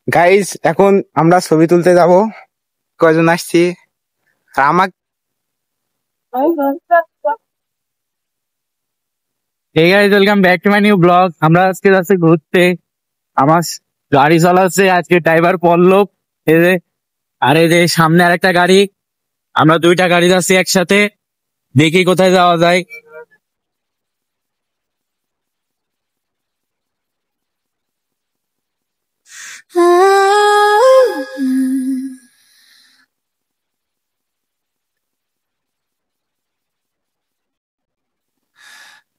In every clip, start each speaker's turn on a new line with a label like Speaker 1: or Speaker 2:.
Speaker 1: Guys এখন আমরা ছবি তুলতে যাব, কয়জন আসছি। আর আমার
Speaker 2: Hey guys, welcome back to my new vlog. আমরা আজকে যাচ্ছি ঘুরতে। আমার গাড়ি চালাচ্ছে আজকে ড্রাইভার পল্লব। এই যে আর এই যে সামনে আরেকটা গাড়ি, আমরা দুইটা গাড়ি যাচ্ছি একসাথে। দেখি কোথায় যাওয়া যায়।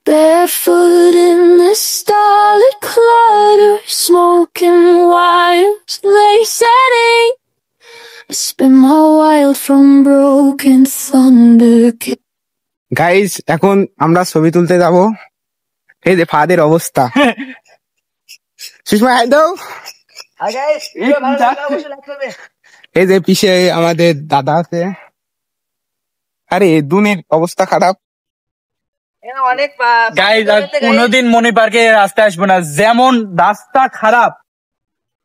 Speaker 3: Barefoot in the starlit clutter, smoking wires, lay setting. I spin my wild from broken thunder.
Speaker 1: Guys এখন আমরা ছবি তুলতে যাব। এই যে ফাদের অবস্থা। সুষমা হাই দাও। এই যে পিছে আমাদের দাদা আছে। আরে দুনির অবস্থা খারাপ।
Speaker 2: গাইজ আর কোনোদিন মনি পার্কে রাস্তায় আসবো না, যেমন রাস্তা খারাপ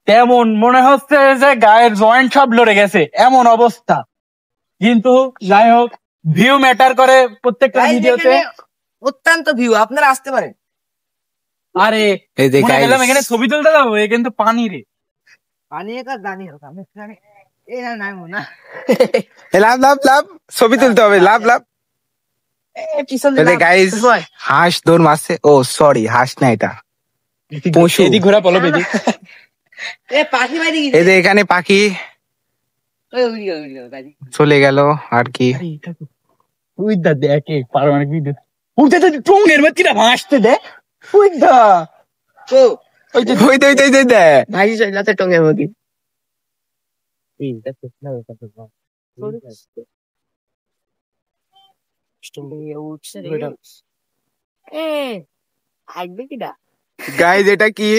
Speaker 2: তেমন মনে হচ্ছে যে গায়ের জয়েন্ট সব লড়ে গেছে, এমন অবস্থা। কিন্তু যাই হোক, ভিউ ম্যাটার করে প্রত্যেকটা ভিডিওতে।
Speaker 4: অত্যন্ত ভিউ, আপনারা আসতে পারেন।
Speaker 2: আরে
Speaker 1: এই যে
Speaker 2: মনে করলাম এখানে ছবি তুলতে যাবো, এ কিন্তু পানি রে।
Speaker 4: পানি একা জানি এ না নাই না
Speaker 1: লাভ লাভ লাভ, ছবি তুলতে হবে, লাভ লাভ। গাইস হাঁস দৌড় মারছে। ও সরি, হাঁস না, এটা পশু।
Speaker 2: এদিক ঘোরা পলো এদিক।
Speaker 4: পাখি বাইরে
Speaker 1: এই যে এখানে পাখি চলে গেল আর কি।
Speaker 2: উইদা দেখে পারমাণবিক বিদ্যুৎ উঠতে তো টুঙ্গের মধ্যে ভাসতে দে। উইদা
Speaker 1: ওই দে
Speaker 4: ভাই যাতে টঙ্গের মধ্যে আসবে কিনা।
Speaker 1: গাইস এটা কি?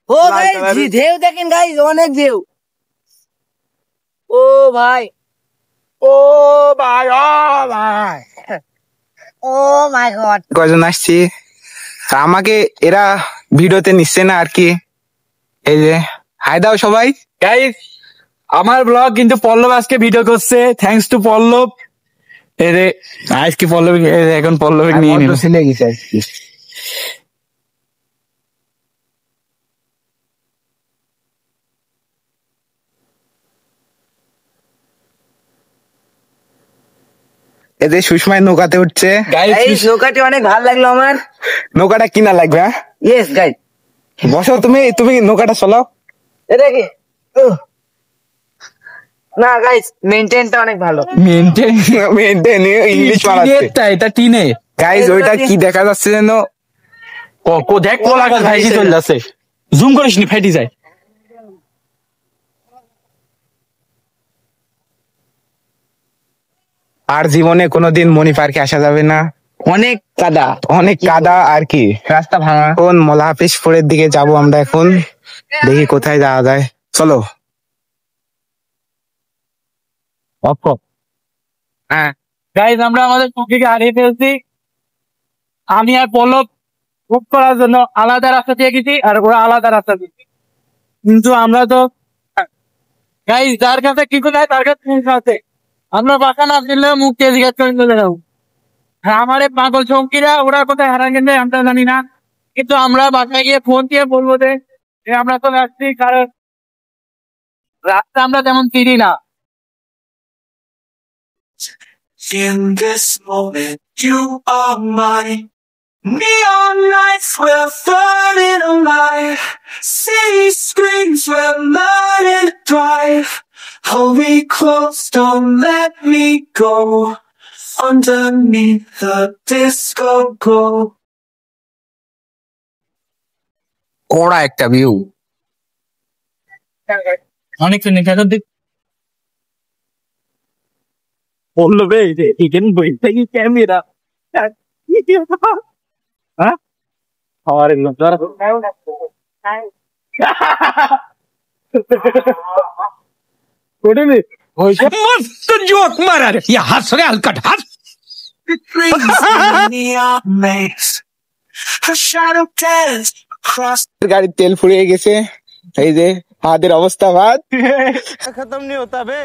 Speaker 4: ও গাইস ঢেউ দেখেন গাইস, অনেক ঢেউ। ও ভাই,
Speaker 1: ও ভাই, ও ভাই,
Speaker 4: ও মাই গড।
Speaker 1: কয়জন আসছি, আমাকে এরা ভিডিওতে নিচ্ছে না আর কি। এই যে হাই দাও সবাই।
Speaker 2: গাইস আমার ব্লগ কিন্তু পল্লব আজকে ভিডিও করছে, থ্যাঙ্কস টু পল্লব। এই যে আজকে পল্লব, এখন পল্লব নিয়ে নিল।
Speaker 1: ছেলে গেছে আজকে। এদের সুষমায় নৌকাতে উঠছে।
Speaker 4: গাইস নৌকাটি অনেক ভালো লাগলো আমার।
Speaker 1: নৌকাটা কিনা লাগবে। হ্যাঁ
Speaker 4: ইয়েস গাইস,
Speaker 1: বসো, তুমি নৌকাটা চলাও।
Speaker 4: এটা কি না গাইস, মেইনটেইনটা অনেক ভালো।
Speaker 1: মেনটেন ইংলিশ মারাচ্ছে।
Speaker 2: এটা টিনে।
Speaker 1: গাইস ওইটা কি দেখা যাচ্ছে যেন?
Speaker 2: দেখ কোলা গাছ ভাইসি চলে যাচ্ছে, জুম করিস নি ফাইটি যায়।
Speaker 1: আর জীবনে কোনোদিন মনি পার্কে আসা যাবে না,
Speaker 4: অনেক কাদা,
Speaker 1: অনেক কাদা আর কি,
Speaker 4: রাস্তা ভাঙা।
Speaker 1: কোন মোলাহাফিজপুরের দিকে যাব আমরা এখন, দেখি কোথায় যাওয়া যায়। চলো।
Speaker 2: হ্যাঁ গাইজ আমরা আমাদের টুকিকে হারিয়ে ফেলছি। আমি আর পল্লব বুক করার জন্য আলাদা রাস্তা দিয়ে গেছি, আর ওরা আলাদা রাস্তা দিয়েছি। কিন্তু আমরা তো গাইজ যার কাছে কি কোথায় তার কাছে আমরা বাঁকা না দিলে মুখ দিয়ে জিজ্ঞাসা করে চলে যাবো। আমার এই পাগল চৌকিরা ওরা কোথায় হারা গেছে আমরা জানি না, কিন্তু আমরা বাসায় গিয়ে ফোন দিয়ে বলবো যে আমরা চলে আসছি, কারণ রাস্তা আমরা তেমন চিনি না।
Speaker 3: In this moment, you are mine. Neon lights will burning alive. City screams will learn and thrive. Hold me close, don't let me go. Underneath the disco glow.
Speaker 1: ওরা একটা ভিউ।
Speaker 2: অনেক বললো বে এখানে বইটা কি ক্যামেরা
Speaker 3: मस्त जोक मारा रे, ये हंस रे हलकट हंस. It brings me up maze. Her shadow dance across.
Speaker 1: গাড়ির তেল ফুরিয়ে গেছে। এই যে আমাদের অবস্থা বাদ।
Speaker 5: खत्म नहीं होता बे